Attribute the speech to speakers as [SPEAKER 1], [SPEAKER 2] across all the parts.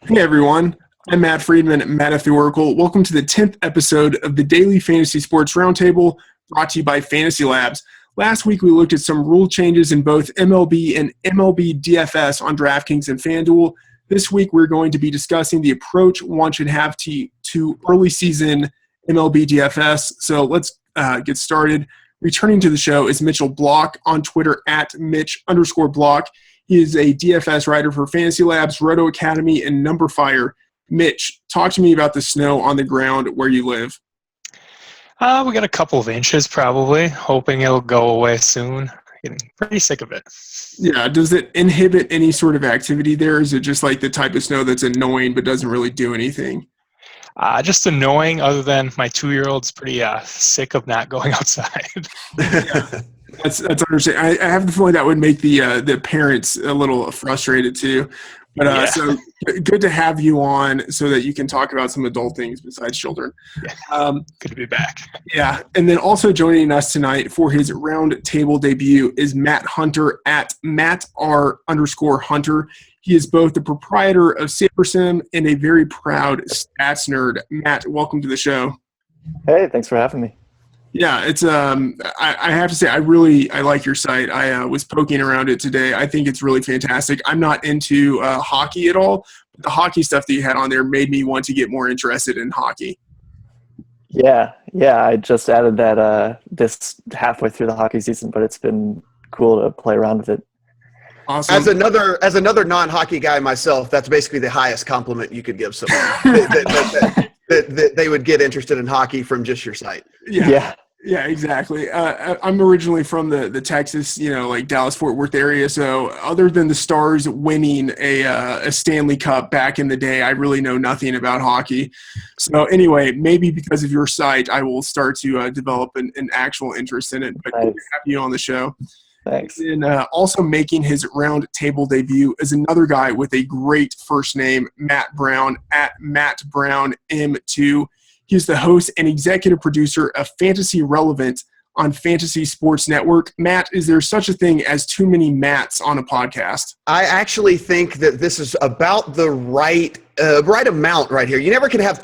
[SPEAKER 1] Hey everyone, I'm Matt Freedman, Matt at the Oracle. Welcome to the 10th episode of the Daily Fantasy Sports Roundtable, brought to you by FantasyLabs. Last week we looked at some rule changes in both MLB and MLB DFS on DraftKings and FanDuel. This week we're going to be discussing the approach one should have to early season MLB DFS. So let's get started. Returning to the show is Mitchell Block on Twitter at Mitch_Block. He is a DFS writer for FantasyLabs, Roto Academy, and Numberfire. Mitch, talk to me about the snow on the ground where you live.
[SPEAKER 2] We got a couple of inches probably, hoping it'll go away soon. Getting pretty sick of it.
[SPEAKER 1] Yeah, does it inhibit any sort of activity there? Or is it just like the type of snow that's annoying but doesn't really do anything?
[SPEAKER 2] Just annoying, other than my 2-year-old's pretty sick of not going outside.
[SPEAKER 1] Yeah. That's understandable. I have the feeling that would make the parents a little frustrated too. But
[SPEAKER 2] Yeah.
[SPEAKER 1] So good to have you on so that you can talk about some adult things besides children.
[SPEAKER 2] Yeah. Good to be back.
[SPEAKER 1] Yeah, and then also joining us tonight for his round table debut is Matt Hunter at MattR_Hunter. He is both the proprietor of SaberSim and a very proud stats nerd. Matt, welcome to the show.
[SPEAKER 3] Hey, thanks for having me.
[SPEAKER 1] Yeah, it's I have to say I like your site. I was poking around it today. I think it's really fantastic. I'm not into hockey at all, but the hockey stuff that you had on there made me want to get more interested in hockey.
[SPEAKER 3] Yeah, I just added that this halfway through the hockey season, but it's been cool to play around with it.
[SPEAKER 1] Awesome.
[SPEAKER 4] As another non-hockey guy myself, that's basically the highest compliment you could give someone. that they would get interested in hockey from just your site.
[SPEAKER 1] Yeah, exactly. I'm originally from the Texas, like Dallas-Fort Worth area. So other than the Stars winning a Stanley Cup back in the day, I really know nothing about hockey. So anyway, maybe because of your site, I will start to develop an actual interest in it. But good to have you on the show.
[SPEAKER 3] Thanks.
[SPEAKER 1] And also making his round table debut is another guy with a great first name, Matt Brown at Matt Brown M2. He's the host and executive producer of Fantasy Relevant on Fantasy Sports Network. Matt, is there such a thing as too many Matts on a podcast?
[SPEAKER 4] I actually think that this is about the right amount right here. You never can have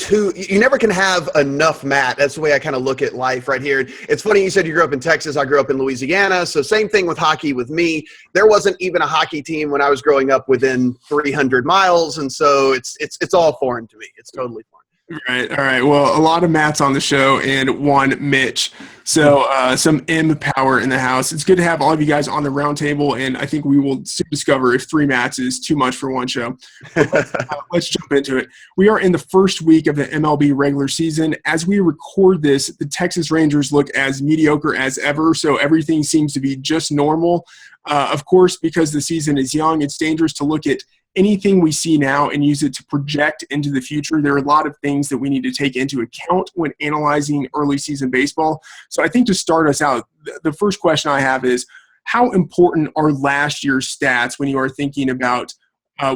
[SPEAKER 4] enough Matt. That's the way I kind of look at life right here. It's funny you said you grew up in Texas. I grew up in Louisiana. So same thing with hockey with me. There wasn't even a hockey team when I was growing up within 300 miles. And so it's all foreign to me. It's totally foreign.
[SPEAKER 1] All right. Well, a lot of Matts on the show and one Mitch. So some M power in the house. It's good to have all of you guys on the round table, and I think we will soon discover if 3 Matts is too much for one show. Let's jump into it. We are in the first week of the MLB regular season. As we record this, the Texas Rangers look as mediocre as ever, so everything seems to be just normal. Of course, because the season is young, it's dangerous to look at anything we see now and use it to project into the future. There are a lot of things that we need to take into account when analyzing early season baseball. So I think to start us out, the first question I have is, how important are last year's stats when you are thinking about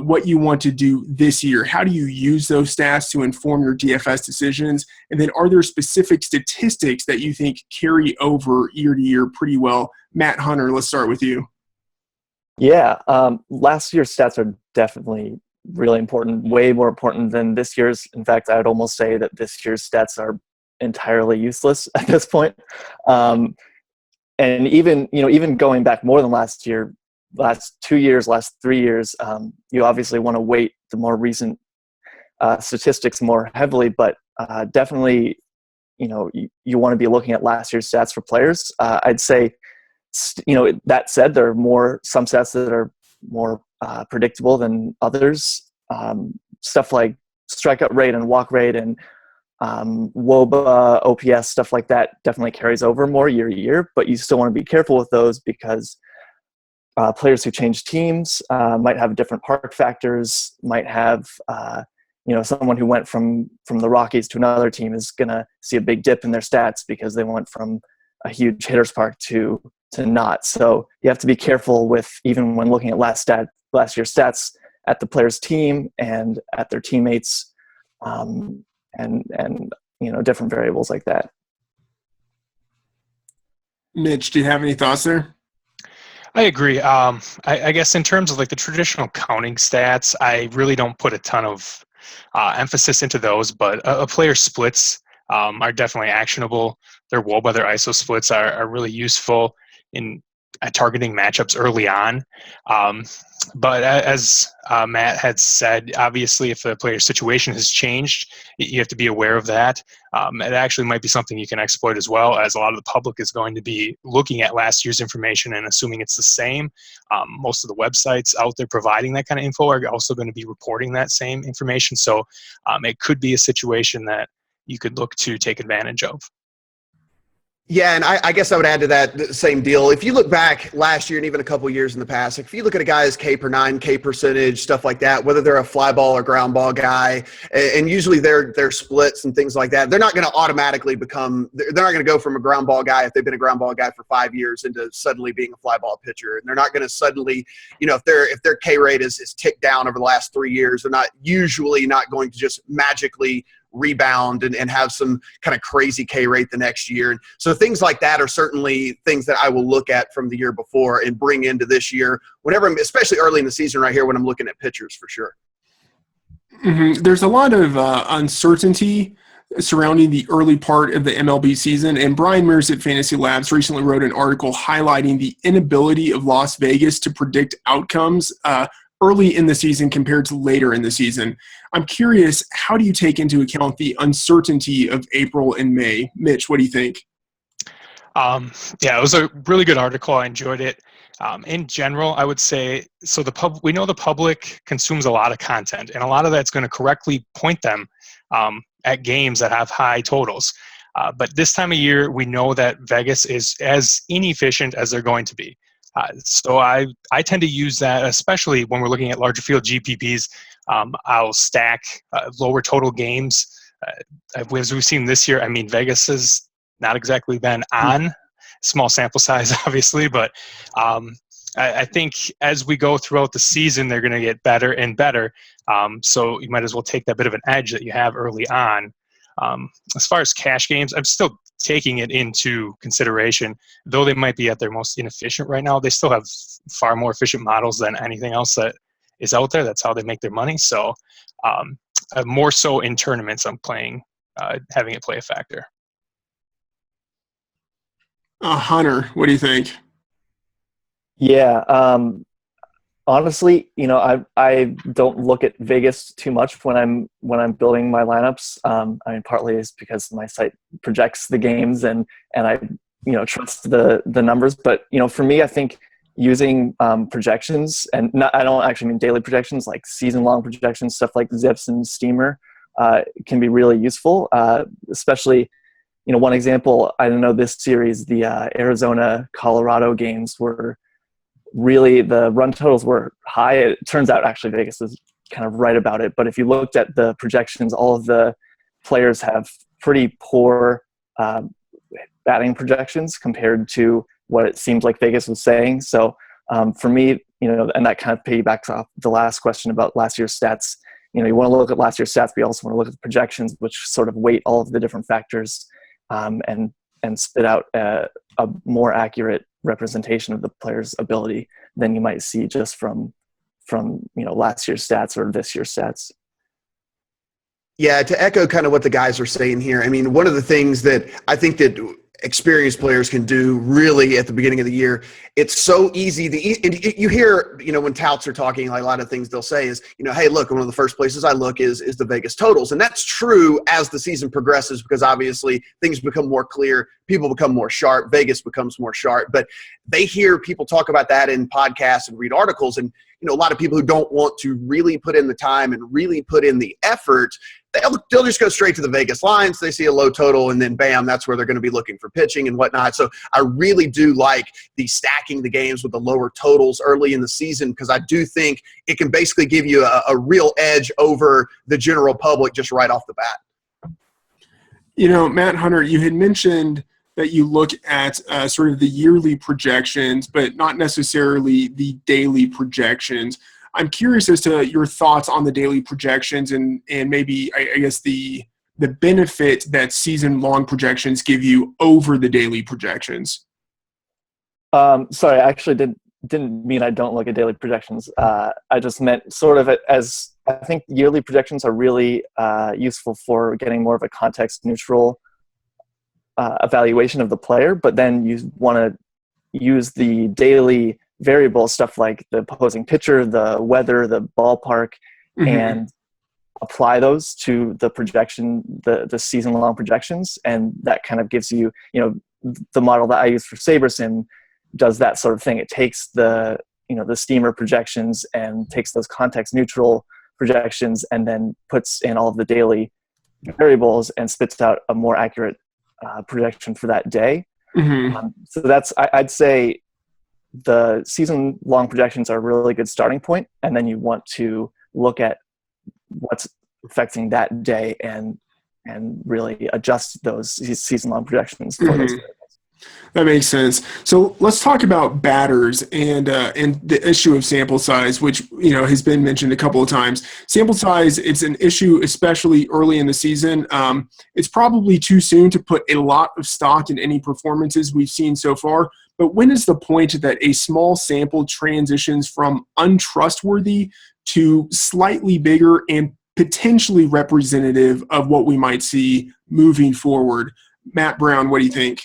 [SPEAKER 1] what you want to do this year? How do you use those stats to inform your DFS decisions? And then are there specific statistics that you think carry over year to year pretty well? Matt Hunter, let's start with you.
[SPEAKER 3] Yeah, last year's stats are definitely really important, way more important than this year's. In fact, I would almost say that this year's stats are entirely useless at this point. And even going back more than last year, last 2 years, last 3 years, you obviously want to weight the more recent statistics more heavily, but definitely, you want to be looking at last year's stats for players. I'd say, that said, there are some stats that are more predictable than others. Stuff like strikeout rate and walk rate and WOBA, OPS, stuff like that definitely carries over more year to year, but you still want to be careful with those because players who change teams might have different park factors, might have someone who went from the Rockies to another team is going to see a big dip in their stats because they went from a huge hitter's park to not. So you have to be careful with, even when looking at last year's stats, at the player's team and at their teammates, and different variables like that.
[SPEAKER 1] Mitch, do you have any thoughts there?
[SPEAKER 2] I agree. I guess in terms of like the traditional counting stats, I really don't put a ton of emphasis into those, but a player splits are definitely actionable. Their wall weather ISO splits are really useful in targeting matchups early on. But as Matt had said, obviously, if the player's situation has changed, you have to be aware of that. It actually might be something you can exploit as well, as a lot of the public is going to be looking at last year's information and assuming it's the same. Most of the websites out there providing that kind of info are also going to be reporting that same information. So it could be a situation that you could look to take advantage of.
[SPEAKER 4] Yeah, and I guess I would add to that the same deal. If you look back last year and even a couple of years in the past, if you look at a guy's K per 9, K percentage, stuff like that, whether they're a fly ball or ground ball guy, and usually their splits and things like that, they're not going to automatically become – they're not going to go from a ground ball guy if they've been a ground ball guy for 5 years into suddenly being a fly ball pitcher. And they're not going to suddenly – if their K rate is ticked down over the last 3 years, they're not usually not going to just magically – rebound and have some kind of crazy K rate the next year. And so things like that are certainly things that I will look at from the year before and bring into this year whenever I'm, especially early in the season right here when I'm looking at pitchers for sure.
[SPEAKER 1] Mm-hmm. There's a lot of uncertainty surrounding the early part of the MLB season, and Brian Mears at FantasyLabs recently wrote an article highlighting the inability of Las Vegas to predict outcomes early in the season compared to later in the season. I'm curious, how do you take into account the uncertainty of April and May? Mitch, what do you think?
[SPEAKER 2] Yeah, it was a really good article. I enjoyed it. In general, I would say, so we know the public consumes a lot of content, and a lot of that's going to correctly point them at games that have high totals. But this time of year, we know that Vegas is as inefficient as they're going to be. So I tend to use that, especially when we're looking at larger field GPPs. I'll stack lower total games. As we've seen this year, I mean, Vegas has not exactly been on. Small sample size, obviously, but I think as we go throughout the season, they're going to get better and better. So you might as well take that bit of an edge that you have early on. As far as cash games, I'm still taking it into consideration. Though they might be at their most inefficient right now, they still have far more efficient models than anything else that is out there. That's how they make their money. So more so in tournaments, I'm playing, having it play a factor.
[SPEAKER 1] Hunter, what do you think?
[SPEAKER 3] Yeah, honestly, I don't look at Vegas too much when I'm building my lineups. I mean, partly is because my site projects the games and I trust the numbers. But for me, I think using projections, and I don't actually mean daily projections, like season-long projections, stuff like Zips and Steamer, can be really useful. Especially, one example, I don't know, this series, the Arizona-Colorado games were really, the run totals were high. It turns out actually Vegas is kind of right about it. But if you looked at the projections, all of the players have pretty poor batting projections compared to what it seemed like Vegas was saying. So for me, and that kind of piggybacks off the last question about last year's stats. You want to look at last year's stats, but you also want to look at the projections, which sort of weight all of the different factors and spit out a more accurate representation of the player's ability than you might see just from last year's stats or this year's stats.
[SPEAKER 4] Yeah, to echo kind of what the guys are saying here, I mean, one of the things that I think that experienced players can do really at the beginning of the year, it's so easy. You hear, when touts are talking, like a lot of things they'll say is, hey, look, one of the first places I look is the Vegas totals. And that's true as the season progresses because obviously things become more clear, people become more sharp, Vegas becomes more sharp. But they hear people talk about that in podcasts and read articles. And, a lot of people who don't want to really put in the time and really put in the effort, they'll just go straight to the Vegas lines. They see a low total, and then bam, that's where they're going to be looking for pitching and whatnot. So I really do like the stacking the games with the lower totals early in the season because I do think it can basically give you a real edge over the general public just right off the bat.
[SPEAKER 1] Matt, Hunter, you had mentioned that you look at sort of the yearly projections, but not necessarily the daily projections. I'm curious as to your thoughts on the daily projections and maybe, I guess, the benefit that season-long projections give you over the daily projections.
[SPEAKER 3] Sorry, I actually didn't mean I don't look at daily projections. I just meant sort of as I think yearly projections are really useful for getting more of a context neutral evaluation of the player, but then you want to use the daily variable stuff like the opposing pitcher, the weather, the ballpark, and apply those to the projection, the season long projections. And that kind of gives you, the model that I use for SaberSim does that sort of thing. It takes the steamer projections and takes those context neutral projections and then puts in all of the daily variables and spits out a more accurate projection for that day. So that's, I'd say the season long projections are a really good starting point. And then you want to look at what's affecting that day and really adjust those season long projections for those variables.
[SPEAKER 1] That makes sense. So let's talk about batters and the issue of sample size, which has been mentioned a couple of times. Sample size, it's an issue, especially early in the season. It's probably too soon to put a lot of stock in any performances we've seen so far. But when is the point that a small sample transitions from untrustworthy to slightly bigger and potentially representative of what we might see moving forward? Matt Brown, what do you think?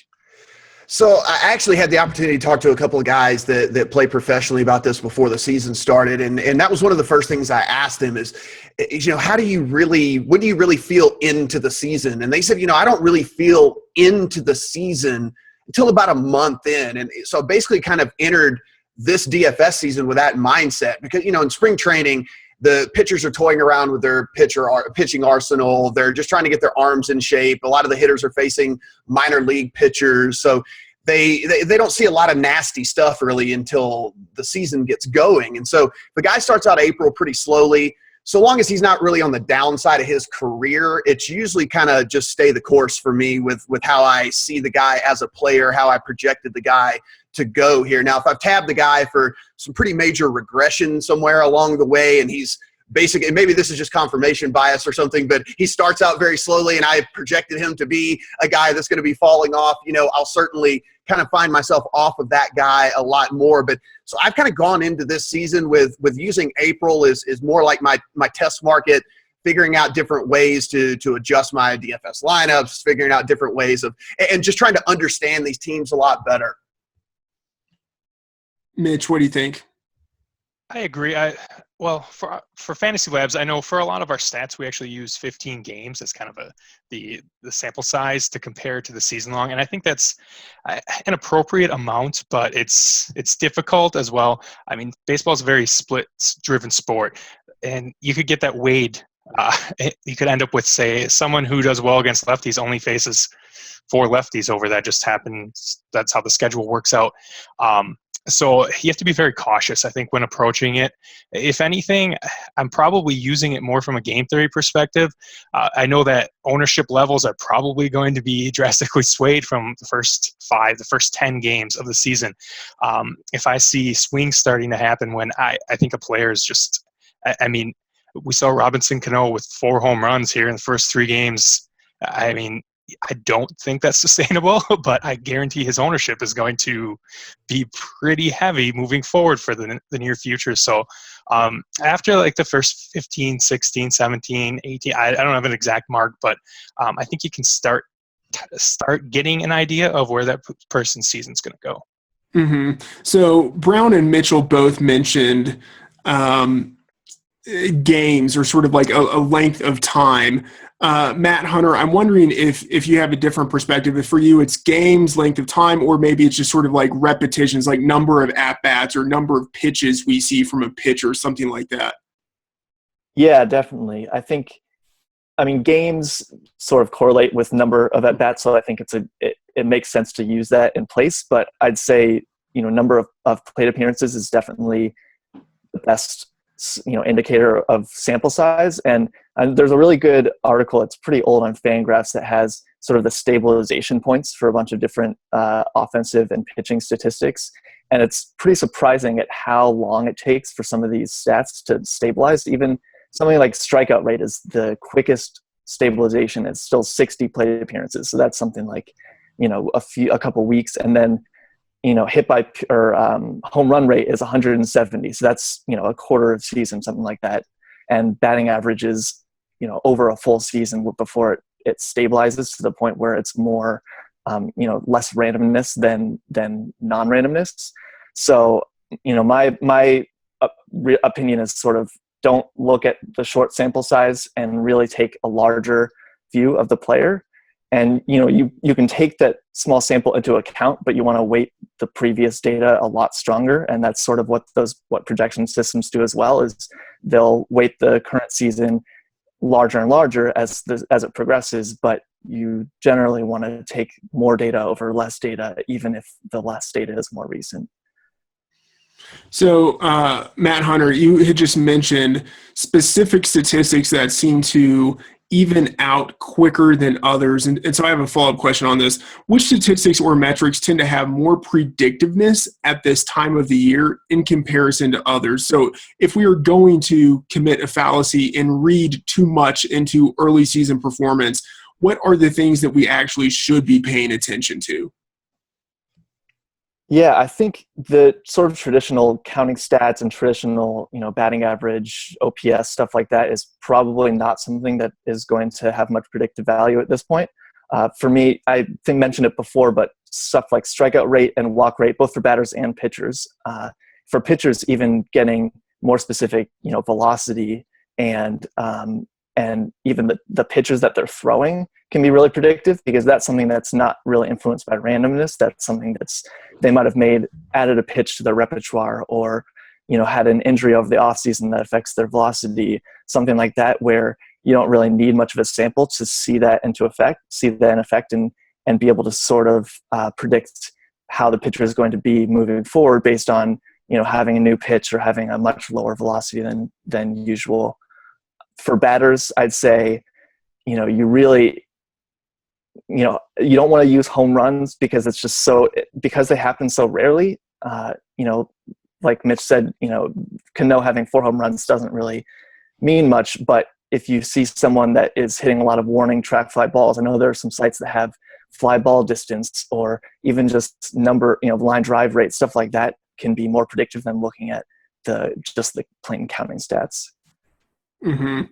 [SPEAKER 4] So I actually had the opportunity to talk to a couple of guys that play professionally about this before the season started. And that was one of the first things I asked them is when do you really feel into the season? And they said, I don't really feel into the season until about a month in. And so I basically kind of entered this DFS season with that mindset because, in spring training, the pitchers are toying around with their pitching arsenal. They're just trying to get their arms in shape. A lot of the hitters are facing minor league pitchers. So they don't see a lot of nasty stuff really until the season gets going. And so the guy starts out April pretty slowly. So long as he's not really on the downside of his career, it's usually kind of just stay the course for me with how I see the guy as a player, how I projected the guy to go here. Now, if I've tabbed the guy for some pretty major regression somewhere along the way, and he's basically, maybe this is just confirmation bias or something, but he starts out very slowly and I projected him to be a guy that's going to be falling off, I'll certainly kind of find myself off of that guy a lot more. But so I've kind of gone into this season with using April is more like my test market, figuring out different ways to adjust my DFS lineups, figuring out different ways and just trying to understand these teams a lot better.
[SPEAKER 1] Mitch, what do you think?
[SPEAKER 2] I agree. For FantasyLabs, I know for a lot of our stats, we actually use 15 games as kind of the sample size to compare to the season long, and I think that's an appropriate amount, but it's difficult as well. I mean, baseball is a very split-driven sport, and you could get that weighed. You could end up with, say, someone who does well against lefties only faces 4 lefties over that just happens. That's how the schedule works out. So you have to be very cautious, I think, when approaching it. If anything, I'm probably using it more from a game theory perspective. I know that ownership levels are probably going to be drastically swayed from the first 10 games of the season. If I see swings starting to happen when I think a player is just – I mean, we saw Robinson Cano with 4 home runs here in the first 3 games. I mean, I don't think that's sustainable, but I guarantee his ownership is going to be pretty heavy moving forward for the near future. So after like the first 15, 16, 17, 18, I don't have an exact mark, but I think you can start getting an idea of where that person's season's going to go.
[SPEAKER 1] So Brown and Mitchell both mentioned games or sort of like a length of time. Matt, Hunter, I'm wondering if you have a different perspective. If for you it's games, length of time, or maybe it's just sort of like repetitions, like number of at-bats or number of pitches we see from a pitcher, something like that.
[SPEAKER 3] Yeah, definitely. I mean, games sort of correlate with number of at-bats, so I think it makes sense to use that in place. But I'd say, number of plate appearances is definitely the best indicator of sample size. And there's a really good article, it's pretty old, on Fangraphs that has sort of the stabilization points for a bunch of different offensive and pitching statistics. And it's pretty surprising at how long it takes for some of these stats to stabilize. Even something like strikeout rate is the quickest stabilization. It's still 60 plate appearances. So that's something like, a couple weeks. And then home run rate is 170. So that's, a quarter of season, something like that. And batting average is, over a full season before it stabilizes to the point where it's more, less randomness than non-randomness. So, my opinion is sort of don't look at the short sample size and really take a larger view of the player. And, you can take that small sample into account, but you want to weight the previous data a lot stronger. And that's sort of what projection systems do as well, is they'll weight the current season larger and larger as it progresses, but you generally want to take more data over less data, even if the less data is more recent.
[SPEAKER 1] So, Matt Hunter, you had just mentioned specific statistics that seem to even out quicker than others. And so I have a follow-up question on this. Which statistics or metrics tend to have more predictiveness at this time of the year in comparison to others? So if we are going to commit a fallacy and read too much into early season performance, what are the things that we actually should be paying attention to?
[SPEAKER 3] Yeah, I think the sort of traditional counting stats and traditional, batting average, OPS, stuff like that is probably not something that is going to have much predictive value at this point. For me, I think mentioned it before, but stuff like strikeout rate and walk rate, both for batters and pitchers. For pitchers, even getting more specific, velocity and even the pitches that they're throwing can be really predictive, because that's something that's not really influenced by randomness. That's something they might have added a pitch to their repertoire, or, had an injury over the offseason that affects their velocity, something like that, where you don't really need much of a sample to see that in effect and be able to sort of predict how the pitcher is going to be moving forward based on, having a new pitch or having a much lower velocity than usual. For batters, I'd say, you really, you don't want to use home runs because because they happen so rarely. Like Mitch said, Cano having 4 home runs doesn't really mean much. But if you see someone that is hitting a lot of warning track fly balls, I know there are some sites that have fly ball distance or even just number, line drive rate, stuff like that can be more predictive than looking at just the plain counting stats.
[SPEAKER 1] Mm-hmm.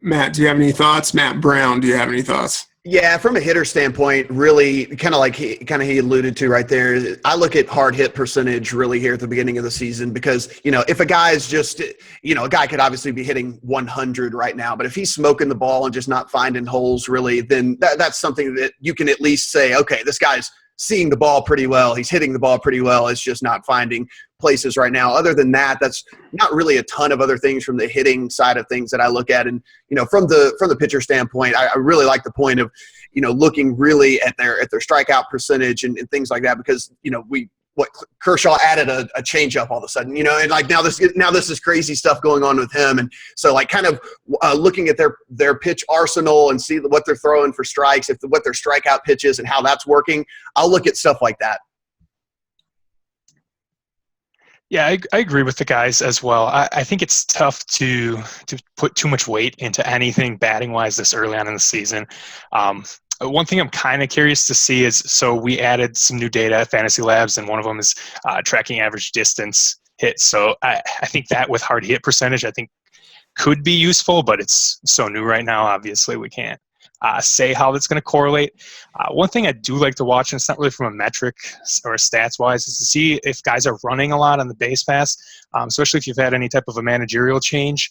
[SPEAKER 1] Matt, do you have any thoughts? Matt Brown, do you have any thoughts?
[SPEAKER 4] Yeah, from a hitter standpoint, really kind of he alluded to right there, I look at hard hit percentage really here at the beginning of the season, because, if a guy is just, a guy could obviously be hitting 100 right now, but if he's smoking the ball and just not finding holes really, then that's something that you can at least say, okay, this guy's seeing the ball pretty well. He's hitting the ball pretty well. It's just not finding places right now. Other than that, that's not really a ton of other things from the hitting side of things that I look at. And, from the pitcher standpoint, I really like the point of, looking really at their strikeout percentage and things like that, because, Kershaw added a changeup all of a sudden, and like now this is crazy stuff going on with him. And so like kind of looking at their pitch arsenal and see what they're throwing for strikes, what their strikeout pitch is and how that's working. I'll look at stuff like that.
[SPEAKER 2] Yeah, I agree with the guys as well. I think it's tough to put too much weight into anything batting-wise this early on in the season. One thing I'm kind of curious to see is, so we added some new data at FantasyLabs, and one of them is tracking average distance hit. So I think that with hard hit percentage, I think could be useful, but it's so new right now. Obviously, we can't say how that's going to correlate. One thing I do like to watch, and it's not really from a metric or stats-wise, is to see if guys are running a lot on the base pass, especially if you've had any type of a managerial change.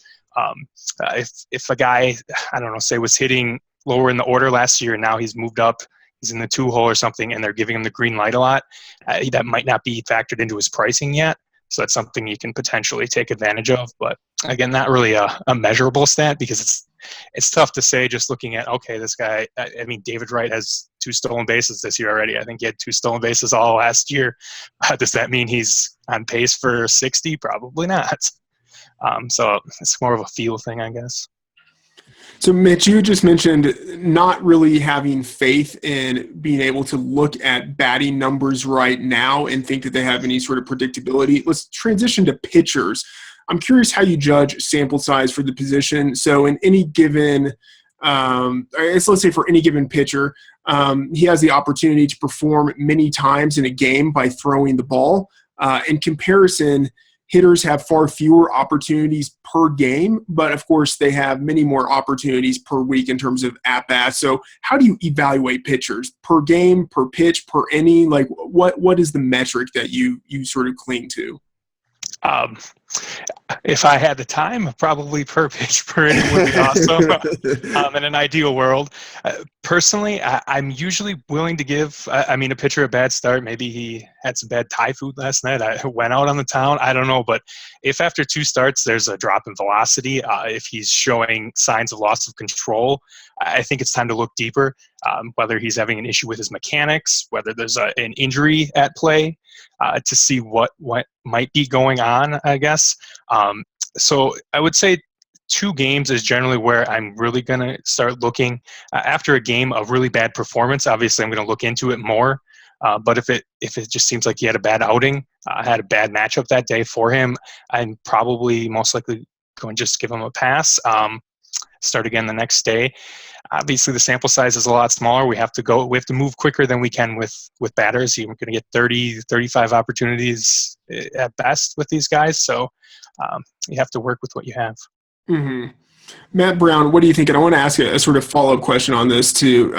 [SPEAKER 2] If a guy, I don't know, say was hitting lower in the order last year and now he's moved up, he's in the 2-hole or something, and they're giving him the green light a lot, that might not be factored into his pricing yet. So that's something you can potentially take advantage of. But again, not really a measurable stat, because it's tough to say just looking at, okay, this guy, I mean, David Wright has 2 stolen bases this year already. I think he had 2 stolen bases all last year. Does that mean he's on pace for 60? Probably not. So it's more of a feel thing, I guess.
[SPEAKER 1] So, Mitch, you just mentioned not really having faith in being able to look at batting numbers right now and think that they have any sort of predictability. Let's transition to pitchers. I'm curious how you judge sample size for the position. So in any given let's say for any given pitcher, he has the opportunity to perform many times in a game by throwing the ball. In comparison, hitters have far fewer opportunities per game, but of course they have many more opportunities per week in terms of at-bats. So how do you evaluate pitchers? Per game, per pitch, per inning? Like what is the metric that you sort of cling to?
[SPEAKER 2] If I had the time, probably per pitch per inning would be awesome. In an ideal world, personally, I'm usually willing to give. A pitcher a bad start. Maybe he had some bad Thai food last night. I went out on the town. I don't know, but if after 2 starts there's a drop in velocity, if he's showing signs of loss of control, I think it's time to look deeper. Whether he's having an issue with his mechanics, whether there's an injury at play, to see what might be going on, I guess. So I would say 2 games is generally where I'm really going to start looking. After a game of really bad performance, obviously I'm going to look into it more. But if it just seems like he had a bad outing, had a bad matchup that day for him, I'm probably most likely going to just give him a pass. Start again the next day. Obviously, the sample size is a lot smaller. We have to move quicker than we can with batters. You're going to get 30, 35 opportunities at best with these guys. So you have to work with what you have.
[SPEAKER 1] Mm-hmm. Matt Brown, what do you think? And I want to ask a sort of follow-up question on this to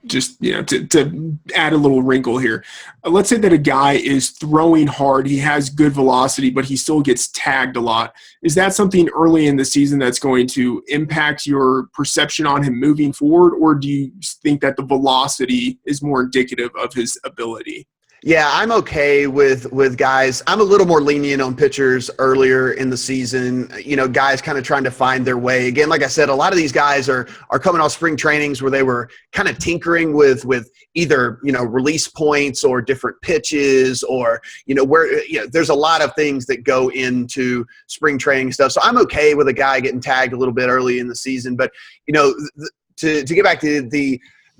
[SPEAKER 1] to add a little wrinkle here. Let's say that a guy is throwing hard, he has good velocity, but he still gets tagged a lot. Is that something early in the season that's going to impact your perception on him moving forward, or do you think that the velocity is more indicative of his ability?
[SPEAKER 4] Yeah, I'm okay with guys. I'm a little more lenient on pitchers earlier in the season. Guys kind of trying to find their way. Again, like I said, a lot of these guys are coming off spring trainings where they were kind of tinkering with either release points or different pitches or where there's a lot of things that go into spring training stuff. So I'm okay with a guy getting tagged a little bit early in the season. But to get back to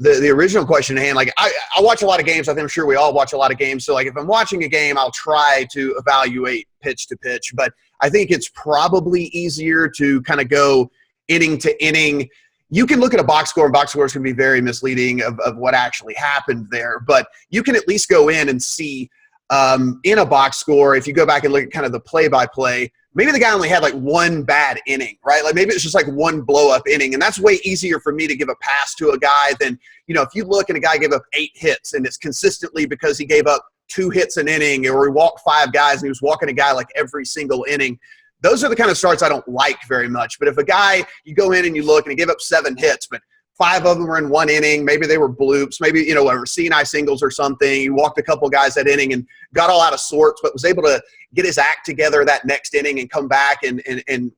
[SPEAKER 4] the original question at hand, like I watch a lot of games. I'm sure we all watch a lot of games. So like if I'm watching a game, I'll try to evaluate pitch to pitch. But I think it's probably easier to kind of go inning to inning. You can look at a box score, and box scores can be very misleading of what actually happened there. But you can at least go in and see in a box score, if you go back and look at kind of the play-by-play, maybe the guy only had like 1 bad inning, right? Like maybe it's just like 1 blow-up inning, and that's way easier for me to give a pass to a guy than, if you look and a guy gave up 8 hits and it's consistently because he gave up 2 hits an inning or he walked 5 guys and he was walking a guy like every single inning. Those are the kind of starts I don't like very much. But if a guy, you go in and you look and he gave up 7 hits, but 5 of them were in 1 inning. Maybe they were bloops. Maybe, whatever, CNI singles or something. He walked a couple guys that inning and got all out of sorts, but was able to get his act together that next inning and come back and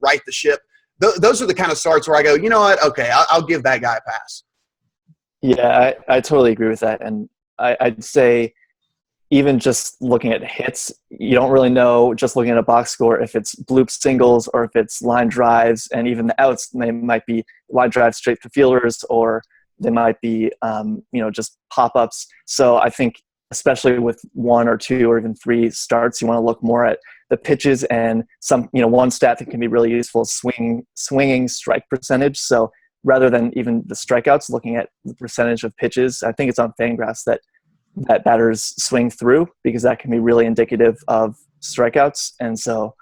[SPEAKER 4] right the ship. Those are the kind of starts where I go, you know what? Okay, I'll give that guy a pass.
[SPEAKER 3] Yeah, I totally agree with that. And I'd say even just looking at hits, you don't really know just looking at a box score if it's bloop singles or if it's line drives, and even the outs, they might be line drives straight to fielders, or they might be just pop-ups. So I think especially with 1 or 2 or even 3 starts, you want to look more at the pitches, and some one stat that can be really useful is swinging strike percentage. So rather than even the strikeouts, looking at the percentage of pitches, I think it's on Fangraphs that batters swing through, because that can be really indicative of strikeouts. And so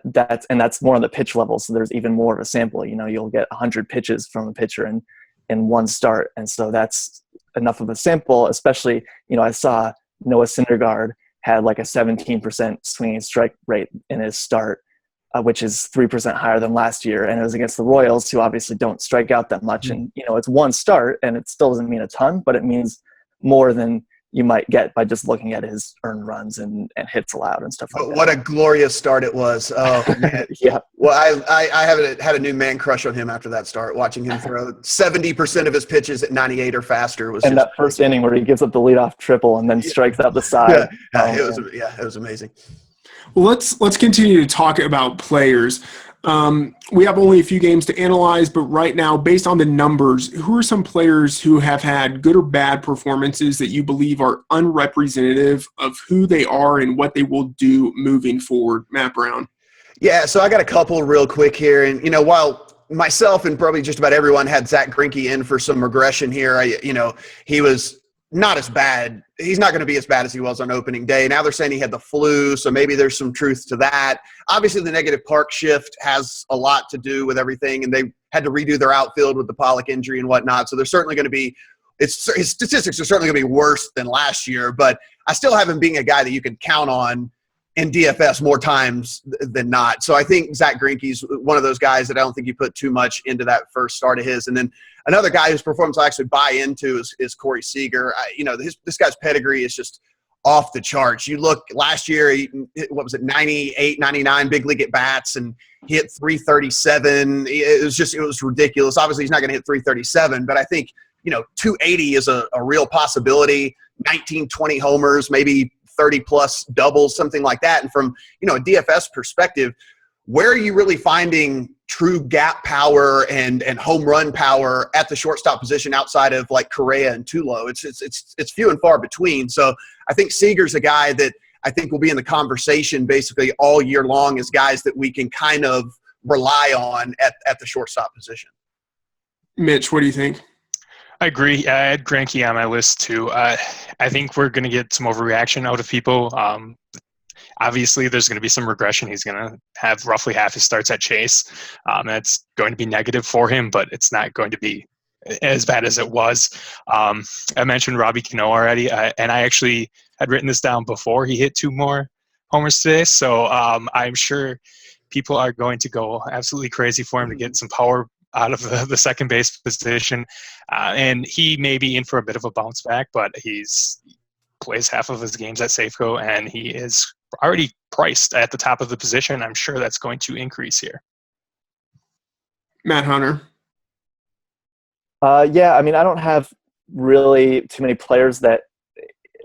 [SPEAKER 3] that's more on the pitch level. So there's even more of a sample. You'll get 100 pitches from a pitcher in 1 start. And so that's enough of a sample, especially, I saw Noah Syndergaard had like a 17% swinging strike rate in his start, which is 3% higher than last year. And it was against the Royals, who obviously don't strike out that much. And, it's 1 start, and it still doesn't mean a ton, but it means more than you might get by just looking at his earned runs and hits allowed and stuff like that.
[SPEAKER 4] What a glorious start it was. Oh, man.
[SPEAKER 3] Yeah.
[SPEAKER 4] Well, I had a new man crush on him after that start. Watching him throw 70% of his pitches at 98 or faster was
[SPEAKER 3] that first inning where he gives up the leadoff triple and then strikes out the side.
[SPEAKER 4] It was amazing.
[SPEAKER 1] Well, let's continue to talk about players. We have only a few games to analyze, but right now, based on the numbers, who are some players who have had good or bad performances that you believe are unrepresentative of who they are and what they will do moving forward? Matt Brown.
[SPEAKER 4] Yeah, so I got a couple real quick here. And, while myself and probably just about everyone had Zach Greinke in for some regression here. He was not as bad. He's not going to be as bad as he was on opening day. Now they're saying he had the flu, so maybe there's some truth to that. Obviously, the negative park shift has a lot to do with everything, and they had to redo their outfield with the Pollock injury and whatnot. So there's certainly going to be his statistics are certainly going to be worse than last year, but I still have him being a guy that you can count on in DFS more times than not. So I think Zach Greinke's one of those guys that I don't think you put too much into that first start of his. And then another guy whose performance I actually buy into is Corey Seager. This guy's pedigree is just off the charts. You look last year, 98, 99 big league at bats, and he hit 337. It was ridiculous. Obviously, he's not going to hit 337, but I think 280 is a real possibility. 19, 20 homers, maybe 30 plus doubles, something like that. And from, a DFS perspective, where are you really finding true gap power and home run power at the shortstop position outside of like Correa and Tulo? It's few and far between. So I think Seager's a guy that I think will be in the conversation basically all year long as guys that we can kind of rely on at the shortstop position.
[SPEAKER 1] Mitch, what do you think?
[SPEAKER 2] I agree. I had Greinke on my list too. I think we're going to get some overreaction out of people. Obviously, there's going to be some regression. He's going to have roughly half his starts at Chase. That's going to be negative for him, but it's not going to be as bad as it was. I mentioned Robbie Cano already, and I actually had written this down before he hit 2 more homers today. So I'm sure people are going to go absolutely crazy for him to get some power out of the second base position. And he may be in for a bit of a bounce back, but he's plays half of his games at Safeco, and he is already priced at the top of the position. I'm sure that's going to increase here.
[SPEAKER 1] Matt Hunter.
[SPEAKER 3] I don't have really too many players that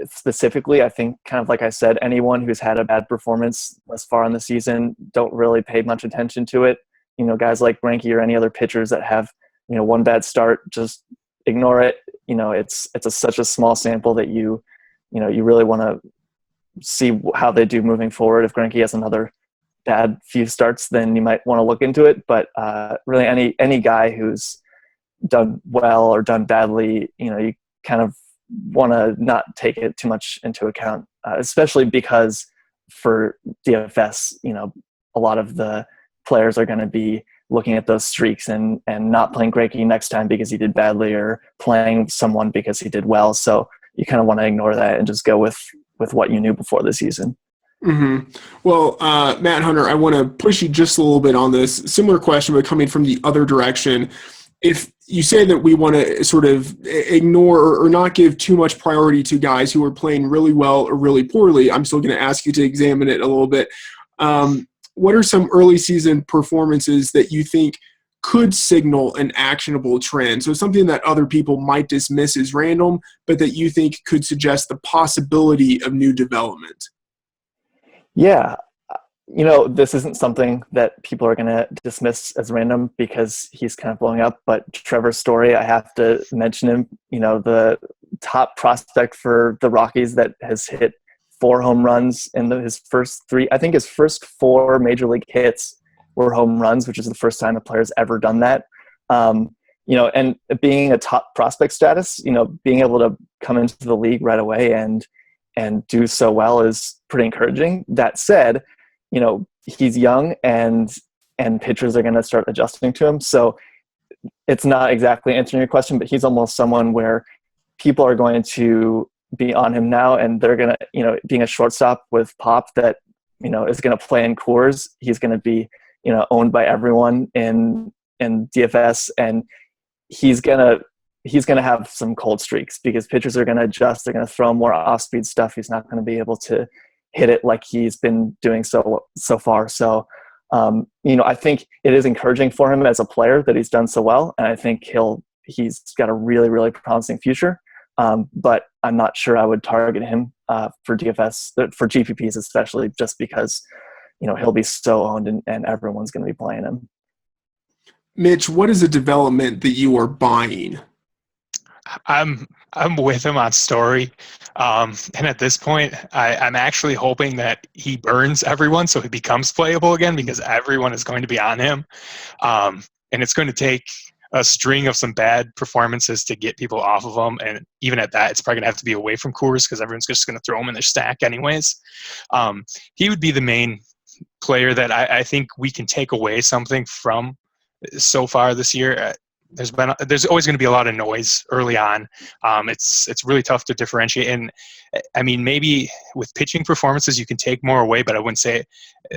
[SPEAKER 3] specifically, I think kind of like I said, anyone who's had a bad performance thus far in the season, don't really pay much attention to it. Guys like Greinke or any other pitchers that have, one bad start, just ignore it. It's such a small sample that you really want to see how they do moving forward. If Greinke has another bad few starts, then you might want to look into it. But really any guy who's done well or done badly, you kind of want to not take it too much into account, especially because for DFS, a lot of the players are going to be looking at those streaks and not playing Greinke next time because he did badly, or playing someone because he did well. So you kind of want to ignore that and just go with what you knew before the season.
[SPEAKER 1] Mm-hmm. Well, Matt Hunter, I want to push you just a little bit on this. Similar question, but coming from the other direction. If you say that we want to sort of ignore or not give too much priority to guys who are playing really well or really poorly, I'm still going to ask you to examine it a little bit. What are some early season performances that you think could signal an actionable trend? So something that other people might dismiss as random, but that you think could suggest the possibility of new development.
[SPEAKER 3] Yeah. This isn't something that people are going to dismiss as random because he's kind of blowing up, but Trevor Story, I have to mention him, the top prospect for the Rockies that has hit 4 home runs in his first 3. I think his first 4 major league hits were home runs, which is the first time a player's ever done that. And being a top prospect status, being able to come into the league right away and do so well is pretty encouraging. That said, he's young and pitchers are going to start adjusting to him. So it's not exactly answering your question, but he's almost someone where people are going to be on him now, and they're going to, being a shortstop with pop that, is going to play in Coors, he's going to be, owned by everyone in DFS, and he's going to have some cold streaks because pitchers are going to adjust. They're going to throw more off-speed stuff. He's not going to be able to hit it like he's been doing so far. So, I think it is encouraging for him as a player that he's done so well, and I think he's got a really, really promising future. But I'm not sure I would target him for DFS, for GPPs especially, just because he'll be so owned and everyone's going to be playing him.
[SPEAKER 1] Mitch, what is a development that you are buying?
[SPEAKER 2] I'm with him on Story, and at this point, I'm actually hoping that he burns everyone so he becomes playable again, because everyone is going to be on him. and it's going to take a string of some bad performances to get people off of them. And even at that, it's probably going to have to be away from Coors because everyone's just going to throw them in their stack anyways. He would be the main player that I think we can take away something from so far this year. There's always going to be a lot of noise early on. It's really tough to differentiate. And I mean, maybe with pitching performances, you can take more away, but I wouldn't say,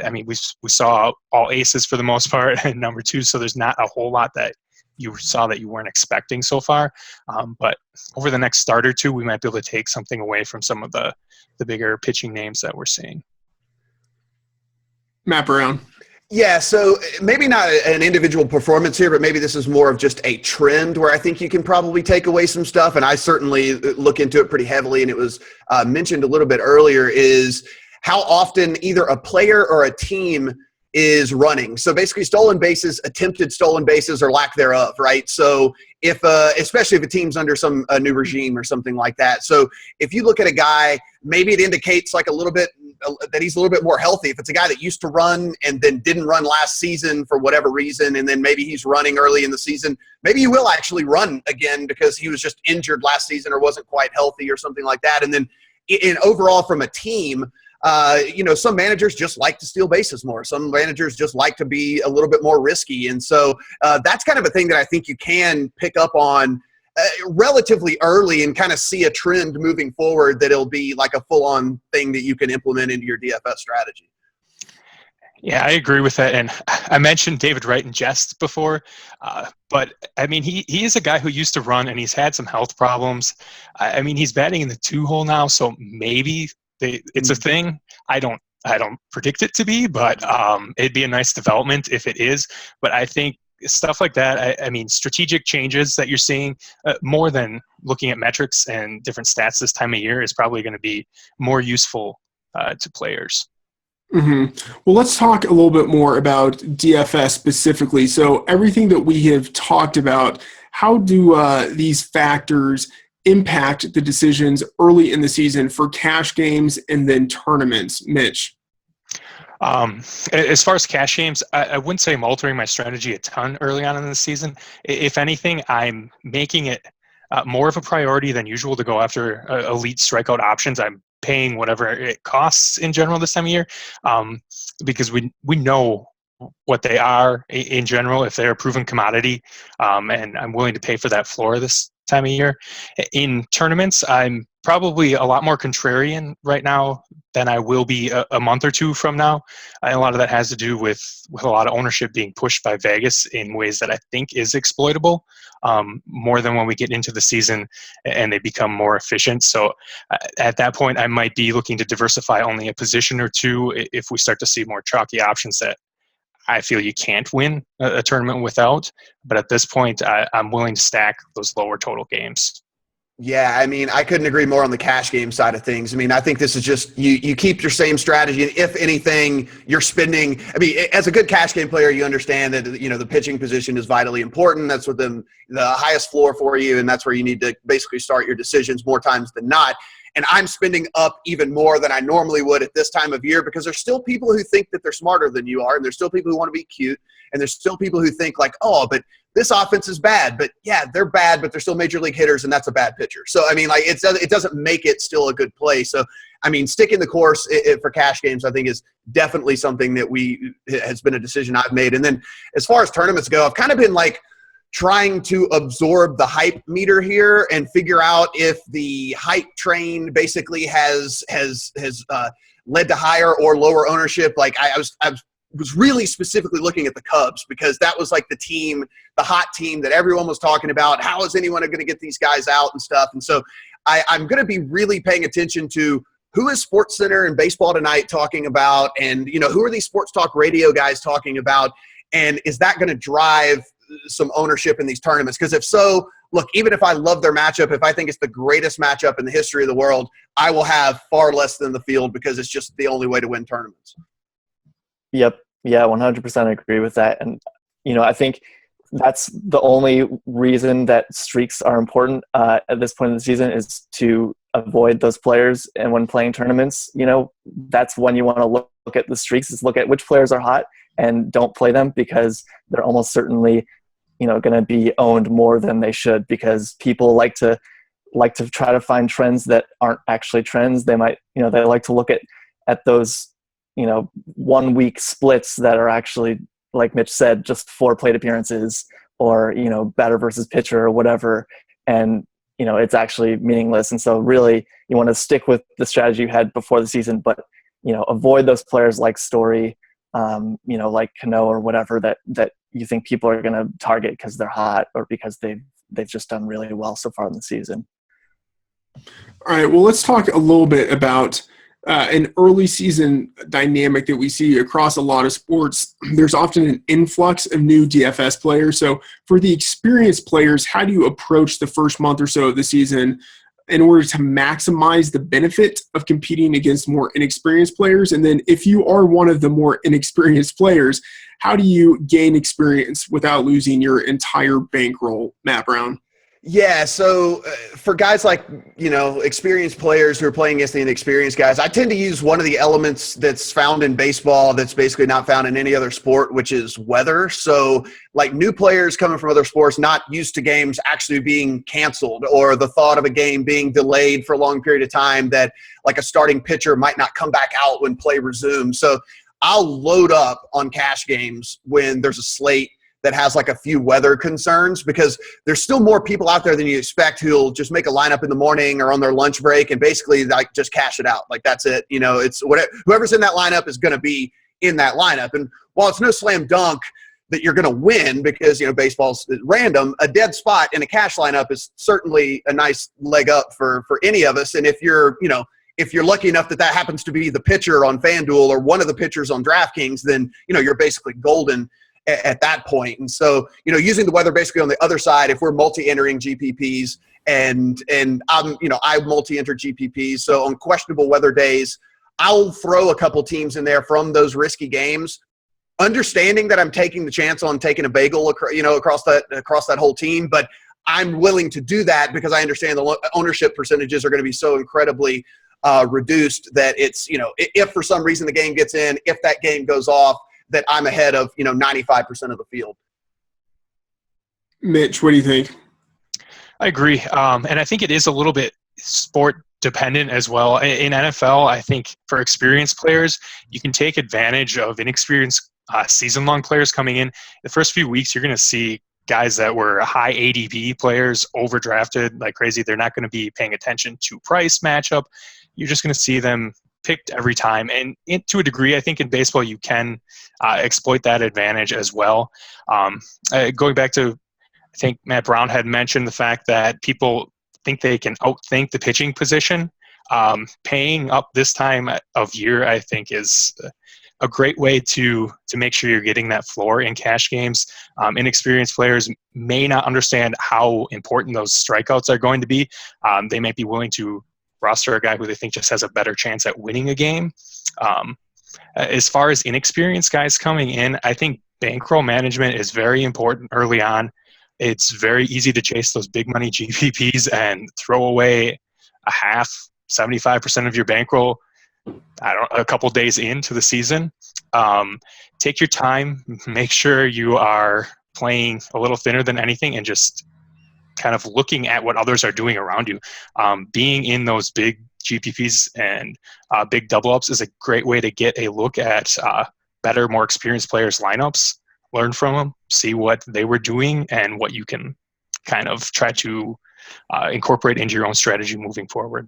[SPEAKER 2] I mean, we saw all aces for the most part in number 2. So there's not a whole lot that you saw that you weren't expecting so far. But over the next start or two, we might be able to take something away from some of the bigger pitching names that we're seeing.
[SPEAKER 1] Matt Brown.
[SPEAKER 4] Yeah, so maybe not an individual performance here, but maybe this is more of just a trend where I think you can probably take away some stuff. And I certainly look into it pretty heavily. And it was mentioned a little bit earlier, is how often either a player or a team is running. So basically stolen bases, attempted stolen bases, or lack thereof, right? So if, especially if a team's under a new regime or something like that. So if you look at a guy, maybe it indicates like a little bit that he's a little bit more healthy. If it's a guy that used to run and then didn't run last season for whatever reason, and then maybe he's running early in the season, maybe he will actually run again because he was just injured last season or wasn't quite healthy or something like that. And then in overall from a team, some managers just like to steal bases more. Some managers just like to be a little bit more risky. And so that's kind of a thing that I think you can pick up on relatively early and kind of see a trend moving forward that it'll be like a full-on thing that you can implement into your DFS strategy.
[SPEAKER 2] Yeah, I agree with that. And I mentioned David Wright in jest before, but I mean, he is a guy who used to run and he's had some health problems. I mean, he's batting in the 2-hole now, so maybe it's a thing. I don't predict it to be, but it'd be a nice development if it is. But I think stuff like that, I mean, strategic changes that you're seeing more than looking at metrics and different stats this time of year is probably going to be more useful to players.
[SPEAKER 1] Mm-hmm. Well, let's talk a little bit more about DFS specifically. So everything that we have talked about, how do these factors impact the decisions early in the season for cash games and then tournaments, Mitch?
[SPEAKER 2] As far as cash games, I wouldn't say I'm altering my strategy a ton early on in the season. If anything, I'm making it more of a priority than usual to go after elite strikeout options. I'm paying whatever it costs in general this time of year because we know what they are in general, if they're a proven commodity, and I'm willing to pay for that floor this time of year. In tournaments, I'm probably a lot more contrarian right now than I will be a month or two from now. And a lot of that has to do with a lot of ownership being pushed by Vegas in ways that I think is exploitable, more than when we get into the season and they become more efficient. So at that point, I might be looking to diversify only a position or two if we start to see more chalky options that I feel you can't win a tournament without. But at this point, I'm willing to stack those lower total games.
[SPEAKER 4] Yeah, I mean, I couldn't agree more on the cash game side of things. I mean, I think this is just you keep your same strategy. And if anything, you're spending – I mean, as a good cash game player, you understand that, the pitching position is vitally important. That's what the highest floor for you, and that's where you need to basically start your decisions more times than not. And I'm spending up even more than I normally would at this time of year because there's still people who think that they're smarter than you are, and there's still people who want to be cute, and there's still people who think like, oh, but this offense is bad. But yeah, they're bad, but they're still major league hitters, and that's a bad pitcher. So, I mean, like it doesn't make it still a good play. So, I mean, sticking the course for cash games, I think, is definitely something that has been a decision I've made. And then as far as tournaments go, I've kind of been like trying to absorb the hype meter here and figure out if the hype train basically has led to higher or lower ownership. Like I was really specifically looking at the Cubs because that was like the hot team that everyone was talking about. How is anyone going to get these guys out and stuff? And so I'm going to be really paying attention to who is SportsCenter and Baseball Tonight talking about, and who are these sports talk radio guys talking about, and is that going to drive some ownership in these tournaments? Because if so, look, even if I love their matchup, if I think it's the greatest matchup in the history of the world, I will have far less than the field because it's just the only way to win tournaments.
[SPEAKER 3] Yep. Yeah, 100% agree with that. And, I think that's the only reason that streaks are important at this point in the season is to avoid those players. And when playing tournaments, that's when you want to look at the streaks, is look at which players are hot and don't play them because they're almost certainly going to be owned more than they should, because people like to try to find trends that aren't actually trends. They might, they like to look at those, 1 week splits that are actually, like Mitch said, just 4 plate appearances, or, batter versus pitcher or whatever. And, it's actually meaningless. And so really you want to stick with the strategy you had before the season, but, avoid those players like Story, like Cano or whatever that you think people are going to target because they're hot or because they've just done really well so far in the season.
[SPEAKER 1] All right, well, let's talk a little bit about an early season dynamic that we see across a lot of sports. There's often an influx of new DFS players. So for the experienced players, how do you approach the first month or so of the season in order to maximize the benefit of competing against more inexperienced players? And then if you are one of the more inexperienced players, how do you gain experience without losing your entire bankroll, Matt Brown?
[SPEAKER 4] Yeah, so for guys like, experienced players who are playing against the inexperienced guys, I tend to use one of the elements that's found in baseball that's basically not found in any other sport, which is weather. So like new players coming from other sports, not used to games actually being canceled, or the thought of a game being delayed for a long period of time, that like a starting pitcher might not come back out when play resumes. So I'll load up on cash games when there's a slate that has like a few weather concerns, because there's still more people out there than you expect who'll just make a lineup in the morning or on their lunch break and basically like just cash it out. Like that's it. It's whatever, whoever's in that lineup is going to be in that lineup. And while it's no slam dunk that you're going to win, because, baseball's random, a dead spot in a cash lineup is certainly a nice leg up for any of us. And if you're lucky enough that happens to be the pitcher on FanDuel or one of the pitchers on DraftKings, then, you're basically golden at that point. And so, using the weather basically on the other side, if we're multi-entering GPPs and I multi-enter GPPs. So on questionable weather days, I'll throw a couple teams in there from those risky games, understanding that I'm taking the chance on taking a bagel, across that whole team. But I'm willing to do that because I understand the ownership percentages are going to be so incredibly reduced that it's, if for some reason the game gets in, if that game goes off, that I'm ahead of, 95% of the field.
[SPEAKER 1] Mitch, what do you think?
[SPEAKER 2] I agree. And I think it is a little bit sport dependent as well. In NFL, I think for experienced players, you can take advantage of inexperienced season-long players coming in. The first few weeks, you're going to see guys that were high ADP players overdrafted like crazy. They're not going to be paying attention to price matchup. You're just going to see them picked every time. And to a degree, I think in baseball, you can exploit that advantage as well. Going back to, I think Matt Brown had mentioned the fact that people think they can outthink the pitching position. Paying up this time of year, I think, is a great way to make sure you're getting that floor in cash games. Inexperienced players may not understand how important those strikeouts are going to be. They might be willing to roster a guy who they think just has a better chance at winning a game. As far as inexperienced guys coming in, I think bankroll management is very important early on. It's very easy to chase those big money GPPs and throw away a half, 75% of your bankroll a couple days into the season. Take your time, make sure you are playing a little thinner than anything, and just kind of looking at what others are doing around you. Being in those big GPPs and big double ups is a great way to get a look at better, more experienced players' lineups, learn from them, see what they were doing, and what you can kind of try to incorporate into your own strategy moving forward.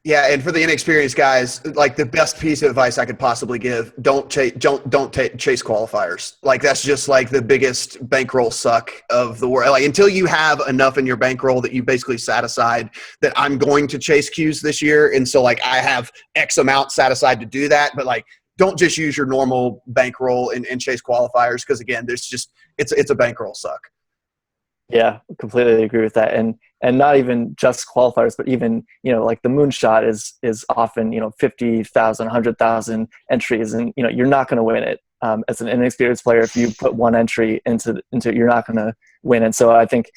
[SPEAKER 4] Yeah, and for the inexperienced guys, like the best piece of advice I could possibly give: don't chase qualifiers. Like that's just like the biggest bankroll suck of the world. Like until you have enough in your bankroll that you basically sat aside that I'm going to chase Qs this year, and so like I have X amount sat aside to do that. But like, don't just use your normal bankroll and chase qualifiers, because again, there's just it's a bankroll suck.
[SPEAKER 3] Yeah, completely agree with that. And not even just qualifiers, but even, like the moonshot is often, 50,000, 100,000 entries, and, you're not going to win it. As an inexperienced player, if you put one entry into you're not going to win. And so I think,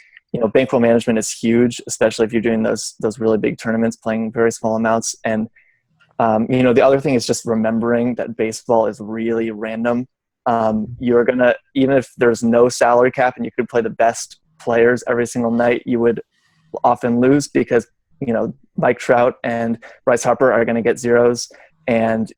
[SPEAKER 3] bankroll management is huge, especially if you're doing those really big tournaments, playing very small amounts. And, the other thing is just remembering that baseball is really random. You're going to, even if there's no salary cap and you could play the best players every single night, you would often lose because, Mike Trout and Bryce Harper are going to get zeros, and,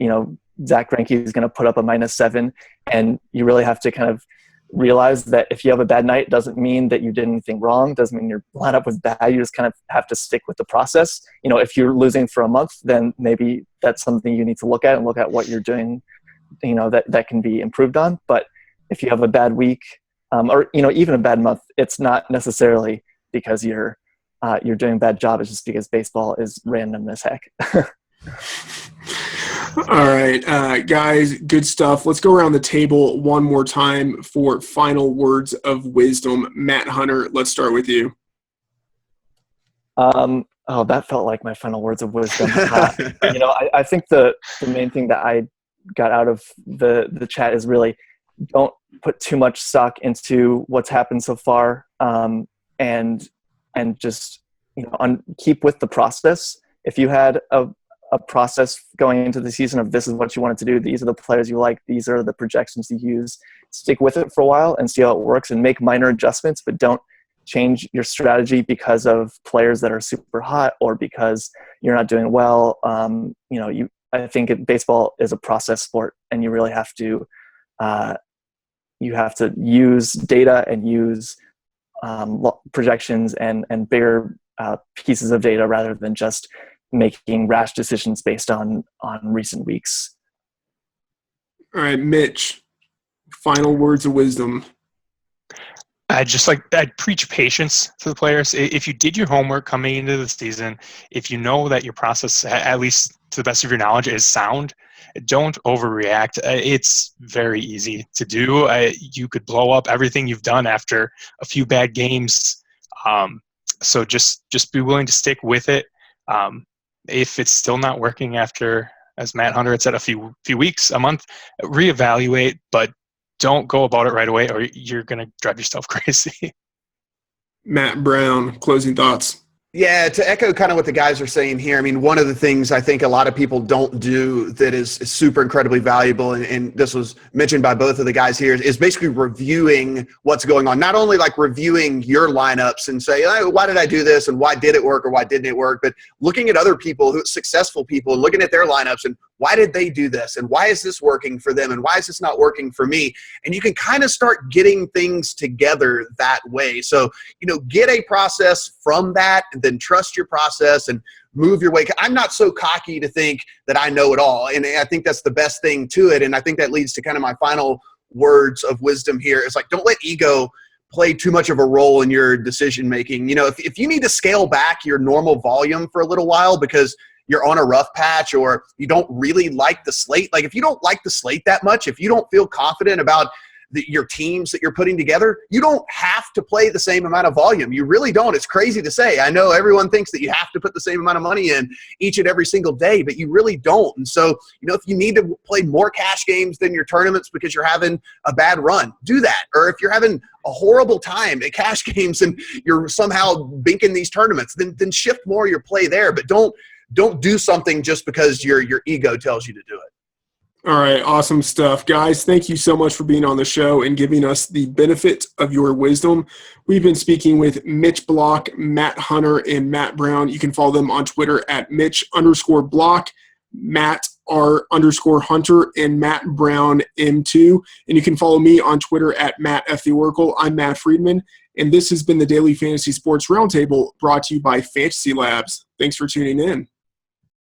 [SPEAKER 3] Zach Greinke is going to put up a -7. And you really have to kind of realize that if you have a bad night, doesn't mean that you did anything wrong, doesn't mean your lineup was bad. You just kind of have to stick with the process. If you're losing for a month, then maybe that's something you need to look at and look at what you're doing, that can be improved on. But if you have a bad week, or even a bad month, it's not necessarily because you're doing a bad job. It's just because baseball is random as heck.
[SPEAKER 1] All right, guys, good stuff. Let's go around the table one more time for final words of wisdom. Matt Hunter, let's start with you.
[SPEAKER 3] That felt like my final words of wisdom. I think the main thing that I got out of the chat is really don't put too much stock into what's happened so far, and just keep with the process. If you had a process going into the season of this is what you wanted to do, these are the players you like, these are the projections you use, stick with it for a while and see how it works and make minor adjustments, but don't change your strategy because of players that are super hot or because you're not doing well. I think baseball is a process sport, and you really have to use data and use projections and bigger pieces of data rather than just making rash decisions based on recent weeks.
[SPEAKER 1] All right, Mitch, final words of wisdom.
[SPEAKER 2] I'd preach patience to the players. If you did your homework coming into the season, if you know that your process, at least to the best of your knowledge, is sound, don't overreact. It's very easy to do. You could blow up everything you've done after a few bad games. So just be willing to stick with it. If it's still not working after, as Matt Hunter had said, a few weeks, a month, reevaluate, but don't go about it right away or you're going to drive yourself crazy.
[SPEAKER 1] Matt Brown, closing thoughts.
[SPEAKER 4] Yeah, to echo kind of what the guys are saying here, I mean, one of the things I think a lot of people don't do that is super incredibly valuable, and this was mentioned by both of the guys here, is basically reviewing what's going on. Not only like reviewing your lineups and say, oh, why did I do this and why did it work or why didn't it work, but looking at other people, successful people, and looking at their lineups and why did they do this and why is this working for them and why is this not working for me? And you can kind of start getting things together that way. So, get a process from that and then trust your process and move your way. I'm not so cocky to think that I know it all. And I think that's the best thing to it. And I think that leads to kind of my final words of wisdom here. It's like, don't let ego play too much of a role in your decision-making. If you need to scale back your normal volume for a little while because you're on a rough patch or you don't really like the slate, like if you don't like the slate that much, if you don't feel confident about your teams that you're putting together, you don't have to play the same amount of volume. You really don't. It's crazy to say. I know everyone thinks that you have to put the same amount of money in each and every single day, but you really don't. And so, if you need to play more cash games than your tournaments because you're having a bad run, do that. Or if you're having a horrible time at cash games and you're somehow binking these tournaments, then shift more your play there. But don't do something just because your ego tells you to do it.
[SPEAKER 1] All right, awesome stuff. Guys, thank you so much for being on the show and giving us the benefit of your wisdom. We've been speaking with Mitch Block, Matt Hunter, and Matt Brown. You can follow them on Twitter at Mitch_Block, Matt R_Hunter, and Matt Brown M2. And you can follow me on Twitter at Matt F. The Oracle. I'm Matt Freedman, and this has been the Daily Fantasy Sports Roundtable brought to you by FantasyLabs. Thanks for tuning in.